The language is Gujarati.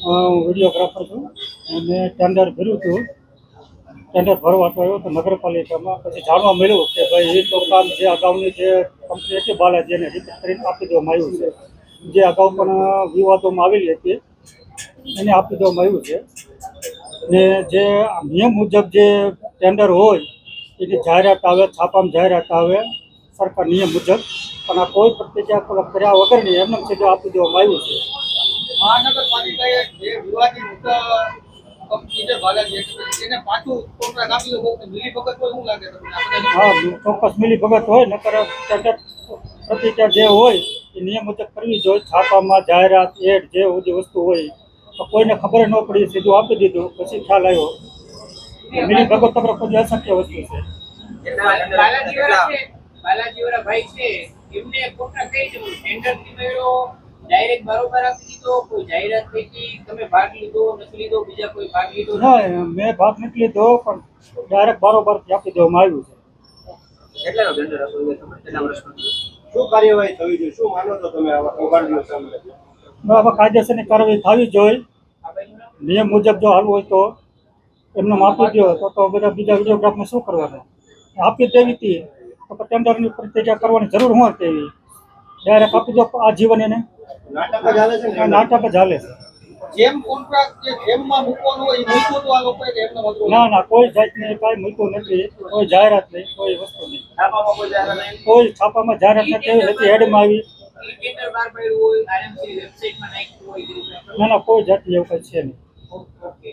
હું વિડીયોગ્રાફર છું અને ટેન્ડર ભર્યું હતું. ટેન્ડર ભરવા તો આવ્યો તો નગરપાલિકામાં. પછી જાણવા મળ્યું કે ભાઈ એ તો કામ જે અગાઉની જે કંપની હતી બાલાજીને રિપીટ કરીને આપી દેવામાં આવ્યું છે. જે અગાઉ પણ વિવાદોમાં આવેલી હતી એને આપી દેવામાં આવ્યું છે. ને જે નિયમ મુજબ જે ટેન્ડર હોય એની જાહેરાત આવે, છાપામાં જાહેરાત આવે સરકાર નિયમ મુજબ, પણ આ કોઈ પ્રતિક્રિયા કર્યા વગરની એમને સીધું આપી દેવામાં આવ્યું છે. મહાનગરપાલિકાએ જે વિવાદિત કંપની છે બાલાજી એને પાછું કોન્ટ્રાક્ટ આપી દો મિલીભગત હોય શું લાગે તમને? હા, ચોક્કસ મિલીભગત હોય. નકર ટેન્ડર પ્રતિક્રિયા જે હોય એ નિયમ મુજબ કરવી જોઈએ. છાપામાં જાહેરાત, એડ જે બધી વસ્તુ હોય તો કોઈને ખબર ન પડી, સીધું આપી દીધું. પછી ખ્યાલ આવ્યો. મિલીભગત તો કોઈ અશક્ય વસ્તુ છે. બાલાજીવાળા ભાઈ છે એમને કોન્ટ્રાક્ટ કઈ છે ટેન્ડર થી મળ્યો ડાયરેક્ટ બરોબર આપી દીધો, કોઈ જાહેરાત થઈ, તમે ભાગ લીધો નથી લીધો, બીજા કોઈ ભાગ લીધો? ના, મેં ભાગ નથી લીધો, પણ ડાયરેક્ટ બારોબાર આપી દેવામાં આવ્યું છે. કેટલાનો ટેન્ડર હતો કેટલા વર્ષનો? શું કાર્યવાહી થવી જોઈએ, શું માનો છો તમે આવા કૌભાંડીઓ સામે? આમાં કાયદેસરની કાર્યવાહી થવી જોઈએ. નિયમ મુજબ જો હાલવું હોય તો એમને આપી દો તો બધા બીજા વિડીયોગ્રાફને શું કરવાનું? આપી દેવી હતી તો ટેન્ડરની પ્રતિક્રિયા કરવાની જરૂર હોય તેવી. ડાયરેક્ટ આપી દો આજીવન એને. નાટક જ હાલે છે ને? નાટક જ હાલે છે. જેમ કોન્ટ્રાક્ટ જે જેમમાં મૂકવાનું હોય એ મૂક્યું તો આ લોકોએ કે એમને મતલબ ના ના, કોઈ જાતની કાંઈ મૂક્યું નથી. કોઈ જાહેરાત નહીં, કોઈ વસ્તુ નહીં. છાપામાં કોઈ જાહેરાત નહીં? કોઈ છાપામાં જાહેરાત નથી આવી, નથી હેડમાં આવી. ટેન્ડર બહાર પાડ્યું હોય આરએમસી વેબસાઇટમાં નાખ્યું હોય ના ના, કોઈ જાતની એવું કંઈ છે નહીં. ઓકે.